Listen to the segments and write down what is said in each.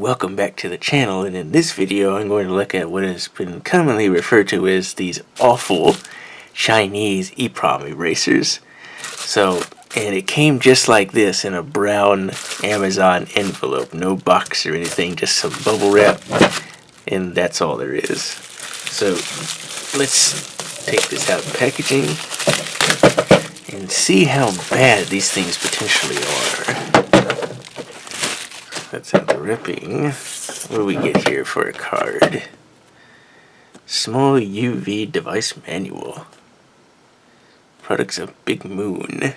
welcome back to the channel, and in this video I'm going to look at what has been commonly referred to as these awful Chinese EPROM erasers. And it came just like this in a brown Amazon envelope, no box or anything, just some bubble wrap, and that's all there is. So let's take this out of the packaging and see how bad these things potentially are. That's out the ripping. What do we get here for a card? Small UV device manual. Products of Big Moon.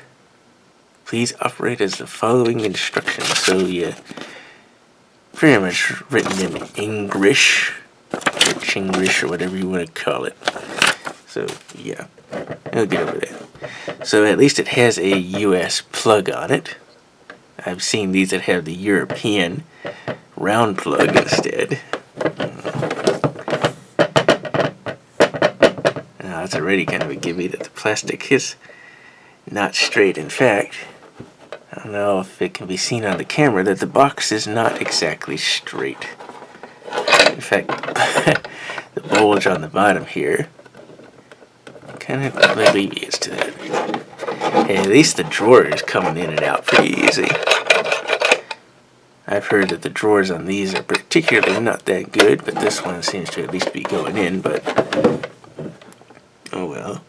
Please operate as the following instructions. So yeah, pretty much written in English, or Chinglish, or whatever you want to call it. So yeah, I'll get over that. So at least it has a US plug on it. I've seen these that have the European round plug instead. Now that's already kind of a gimme that the plastic is not straight. In fact, I don't know if it can be seen on the camera that the box is not exactly straight. In fact, the bulge on the bottom here kind of alleviates to that. And at least the drawer is coming in and out pretty easy. I've heard that the drawers on these are particularly not that good, but this one seems to at least be going in, but oh well.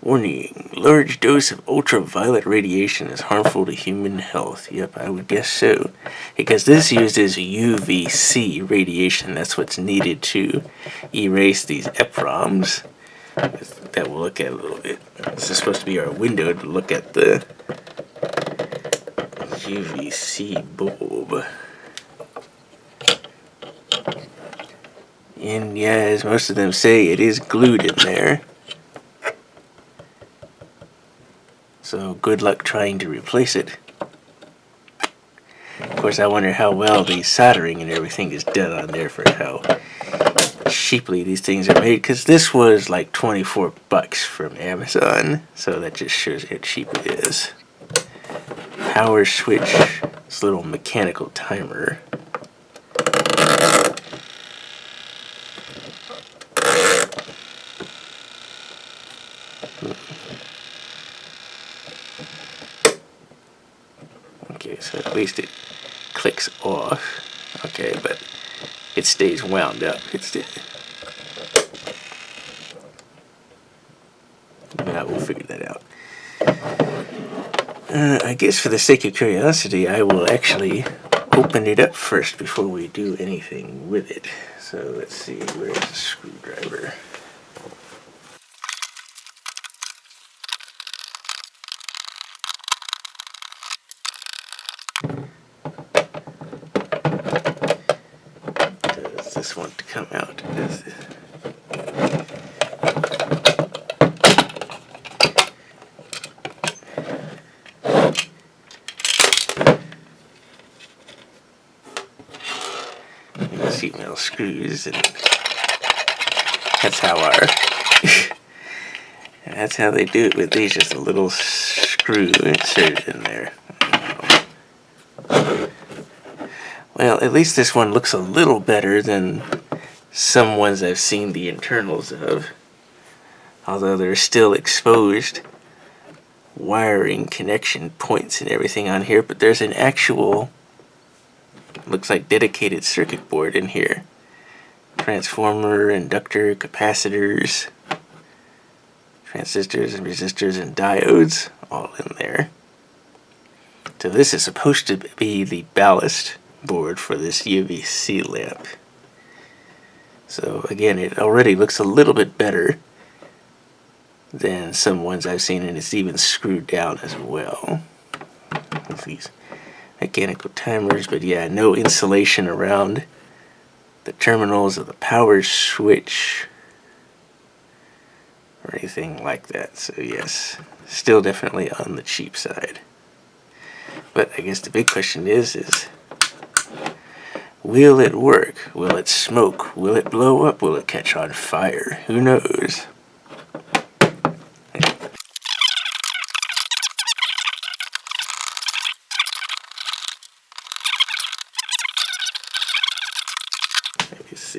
Warning, large dose of ultraviolet radiation is harmful to human health. Yep, I would guess so. Because this uses UVC radiation, that's what's needed to erase these EPROMs. That we'll look at a little bit. This is supposed to be our window to look at the UVC bulb. And yeah, as most of them say, it is glued in there. So good luck trying to replace it. Of course, I wonder how well the soldering and everything is done on there for how cheaply these things are made, because this was like 24 bucks from Amazon, so that just shows how cheap it is. Power switch, this little mechanical timer. Okay, so at least it clicks off. Okay, but it stays wound up. We'll figure that out. I guess for the sake of curiosity, I will actually open it up first before we do anything with it. So let's see, where's the screwdriver? Does this want to come out? Seat metal screws, and that's how they do it with these, just a little screw inserted in there. Well, at least this one looks a little better than some ones I've seen the internals of, although there's still exposed wiring connection points and everything on here, but there's an actual, looks like, dedicated circuit board in here. Transformer, inductor, capacitors, transistors and resistors and diodes, all in there. So this is supposed to be the ballast board for this UVC lamp. So again, it already looks a little bit better than some ones I've seen, and it's even screwed down as well. These mechanical timers, but yeah, no insulation around the terminals of the power switch or anything like that. So yes, still definitely on the cheap side. But I guess the big question is will it work? Will it smoke? Will it blow up? Will it catch on fire? Who knows?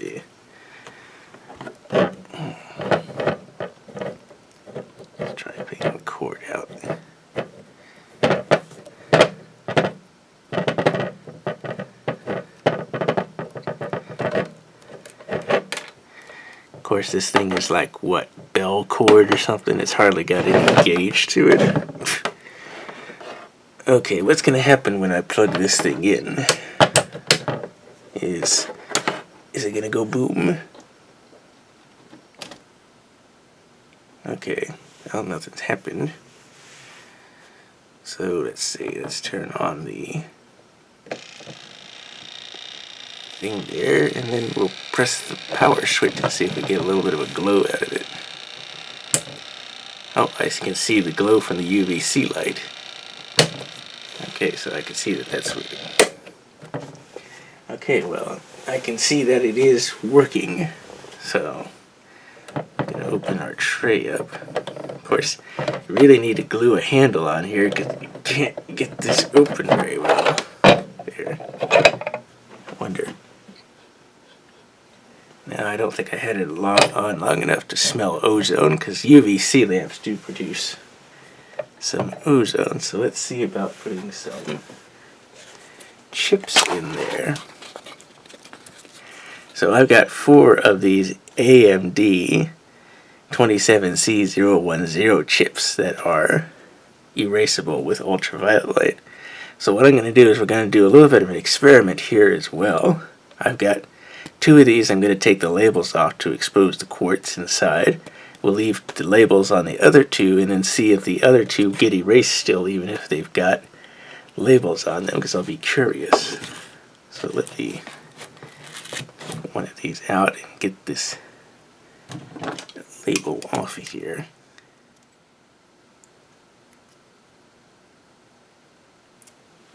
see. Let's try picking the cord out. Of course, this thing is like, what, bell cord or something? It's hardly got any gauge to it. Okay, what's going to happen when I plug this thing in is it going to go boom? Okay, well, nothing's happened. So let's see, let's turn on the thing there, and then we'll press the power switch and see if we get a little bit of a glow out of it. Oh, I can see the glow from the UVC light. Okay, so I can see that that's working. Okay, well, I can see that it is working. So, I'm going to open our tray up. Of course, you really need to glue a handle on here because you can't get this open very well. There. I wonder. Now, I don't think I had it long enough to smell ozone because UVC lamps do produce some ozone. So let's see about putting some chips in there. So I've got 4 of these AM27C010 chips that are erasable with ultraviolet light. So what I'm going to do is we're going to do a little bit of an experiment here as well. I've got 2 of these. I'm going to take the labels off to expose the quartz inside. We'll leave the labels on the other 2 and then see if the other 2 get erased still, even if they've got labels on them, because I'll be curious. So let me get one of these out and get this label off of here.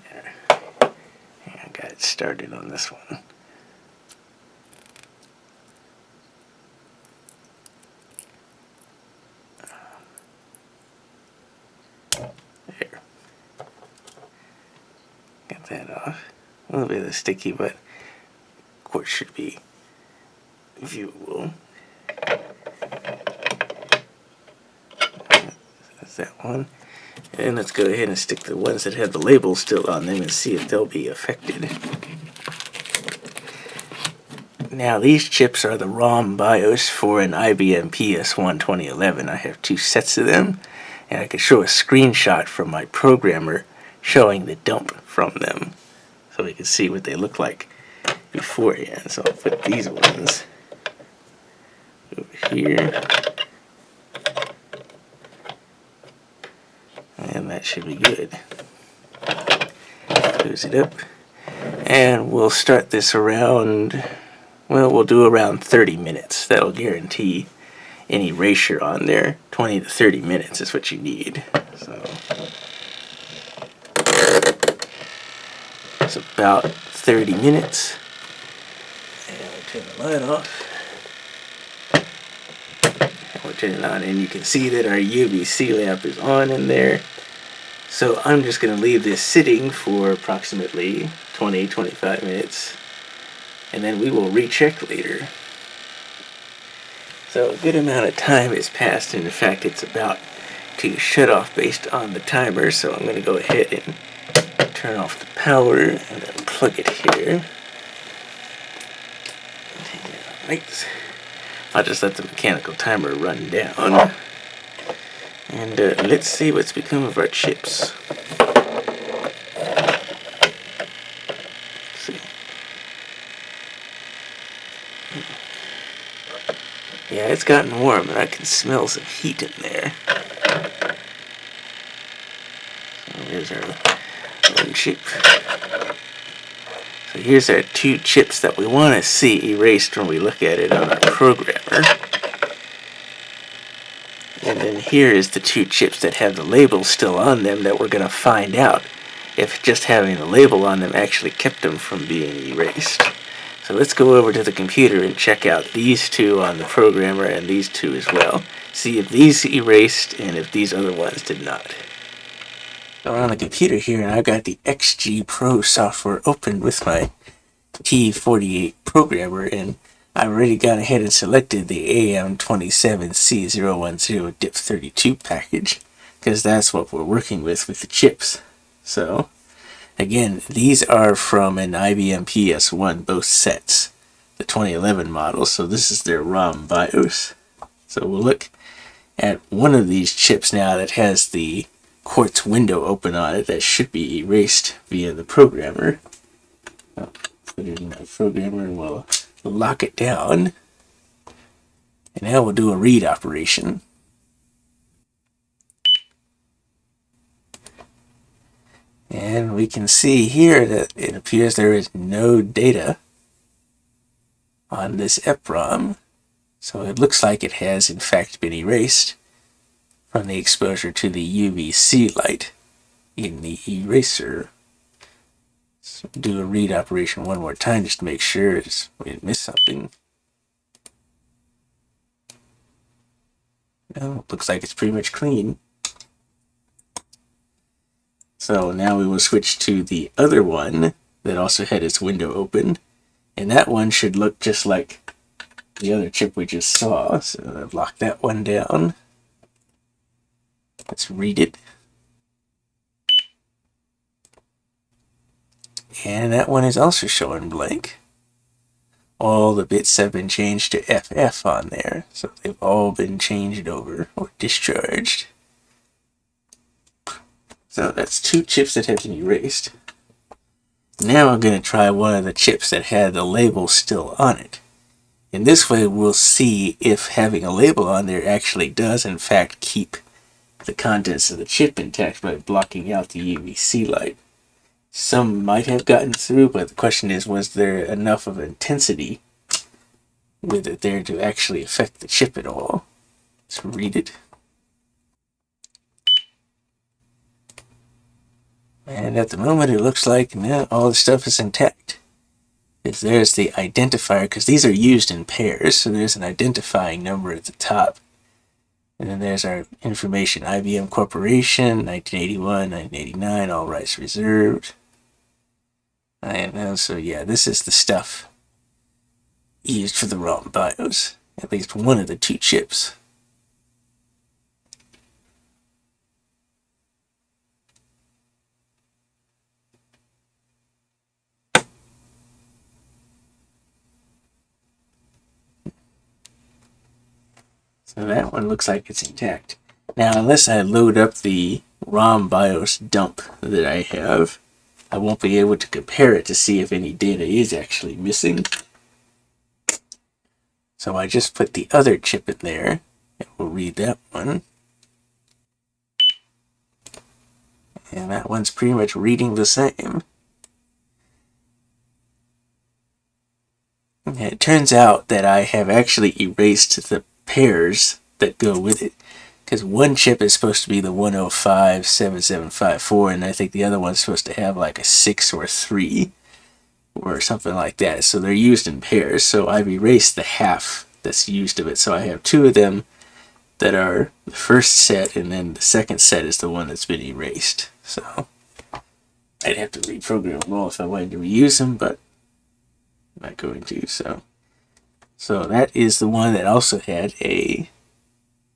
There. I got it started on this one. There. Got that off. A little bit of the sticky, but of course should be viewable. That's that one. And let's go ahead and stick the ones that have the labels still on them and see if they'll be affected. Now these chips are the ROM BIOS for an IBM PS1 2011. I have 2 sets of them, and I can show a screenshot from my programmer showing the dump from them, so we can see what they look like beforehand. So I'll put these ones over here, and that should be good. Close it up, and we'll start this around, well, we'll do around 30 minutes. That'll guarantee any erasure on there. 20 to 30 minutes is what you need. So it's about 30 minutes. And we'll turn the light off. And we'll turn it on, and you can see that our UVC lamp is on in there. So I'm just going to leave this sitting for approximately 20-25 minutes, and then we will recheck later. So a good amount of time has passed, and in fact it's about to shut off based on the timer, so I'm going to go ahead and turn off the power and then plug it here. Right. I'll just let the mechanical timer run down. And let's see what's become of our chips. Let's see. Yeah, it's gotten warm, and I can smell some heat in there. So there's our one chip. So here's our 2 chips that we want to see erased when we look at it on our programmer. And then here is the 2 chips that have the labels still on them that we're going to find out if just having the label on them actually kept them from being erased. So let's go over to the computer and check out these 2 on the programmer and these 2 as well. See if these erased and if these other ones did not. So we're on the computer here, and I've got the XG Pro software open with my T48 programmer, and I've already gone ahead and selected the AM27C010 DIP32 package, because that's what we're working with the chips. So, again, these are from an IBM PS1, both sets, the 2011 model, so this is their ROM BIOS. So we'll look at one of these chips now that has the quartz window open on it that should be erased via the programmer. I'll put it in my programmer and we'll lock it down. And now we'll do a read operation. And we can see here that it appears there is no data on this EPROM. So it looks like it has in fact been erased from the exposure to the UVC light in the eraser. So do a read operation one more time just to make sure we didn't miss something. No, looks like it's pretty much clean. So now we will switch to the other one that also had its window open. And that one should look just like the other chip we just saw. So I've locked that one down. Let's read it. And that one is also showing blank. All the bits have been changed to FF on there. So they've all been changed over or discharged. So that's two chips that have been erased. Now I'm going to try one of the chips that had the label still on it. In this way we'll see if having a label on there actually does in fact keep the contents of the chip intact by blocking out the UVC light. Some might have gotten through, but the question is, was there enough of intensity with it there to actually affect the chip at all? Let's read it. And at the moment it looks like all the stuff is intact. There's the identifier, because these are used in pairs, so there's an identifying number at the top. And then there's our information, IBM Corporation, 1981, 1989, all rights reserved. And so yeah, this is the stuff used for the ROM BIOS, at least one of the two chips. So that one looks like it's intact. Now, unless I load up the ROM BIOS dump that I have, I won't be able to compare it to see if any data is actually missing. So I just put the other chip in there, and we'll read that one. And that one's pretty much reading the same. And it turns out that I have actually erased the pairs that go with it, because one chip is supposed to be the 1057754, and I think the other one's supposed to have like a 6 or 3 or something like that. So they're used in pairs. So I've erased the half that's used of it. So I have two of them that are the first set, and then the second set is the one that's been erased. So I'd have to reprogram them all if I wanted to reuse them, but I'm not going to. So that is the one that also had a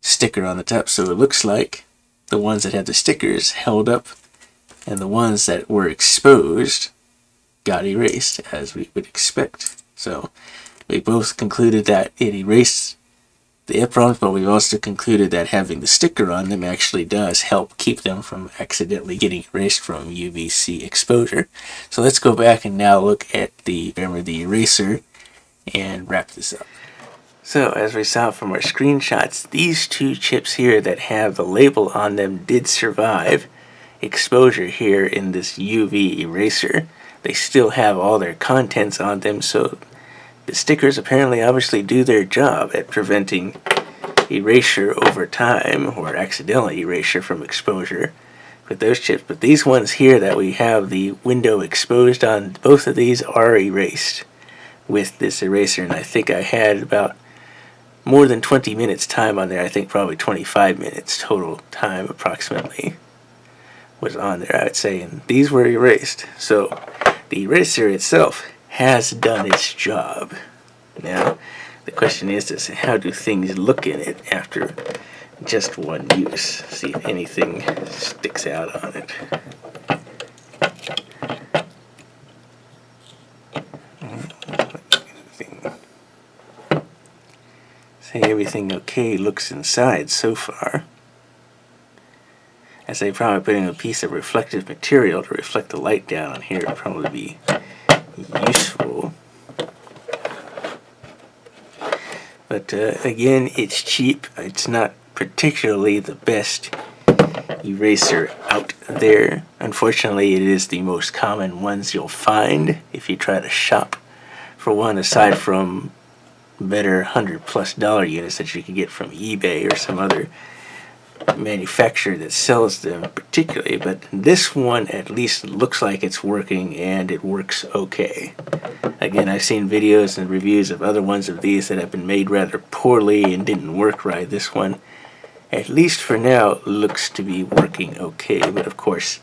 sticker on the top. So it looks like the ones that had the stickers held up, and the ones that were exposed got erased, as we would expect. So we both concluded that it erased the EPROMs, but we also concluded that having the sticker on them actually does help keep them from accidentally getting erased from UVC exposure. So let's go back and now look at the eraser and wrap this up. So as we saw from our screenshots, these two chips here that have the label on them did survive exposure here in this UV eraser. They still have all their contents on them, so the stickers apparently obviously do their job at preventing erasure over time, or accidental erasure from exposure with those chips. But these ones here that we have the window exposed on, both of these are erased with this eraser, and I think I had about more than 20 minutes time on there. I think probably 25 minutes total time approximately was on there, I would say, and these were erased. So the eraser itself has done its job. Now, The question is how do things look in it after just one use? See if anything sticks out on it. Say everything okay looks inside so far. As I probably put in a piece of reflective material to reflect the light down on here would probably be useful. But again, it's cheap. It's not particularly the best eraser out there. Unfortunately, it is the most common ones you'll find if you try to shop for one, aside from better $100+ units that you can get from eBay or some other manufacturer that sells them particularly. But this one at least looks like it's working, and it works okay. Again, I've seen videos and reviews of other ones of these that have been made rather poorly and didn't work right. This one, at least for now, looks to be working okay. But of course,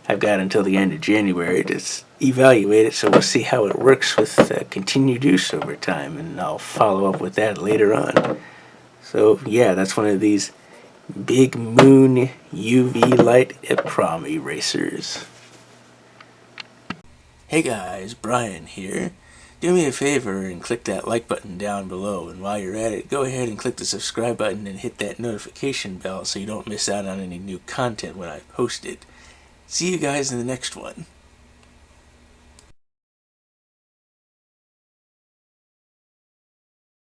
I've got until the end of January to evaluate it, so we'll see how it works with continued use over time, and I'll follow up with that later on. So yeah, that's one of these Big Moon UV Light EPROM erasers. Hey guys, Brian here. Do me a favor and click that like button down below, and while you're at it, go ahead and click the subscribe button and hit that notification bell so you don't miss out on any new content when I post it. See you guys in the next one.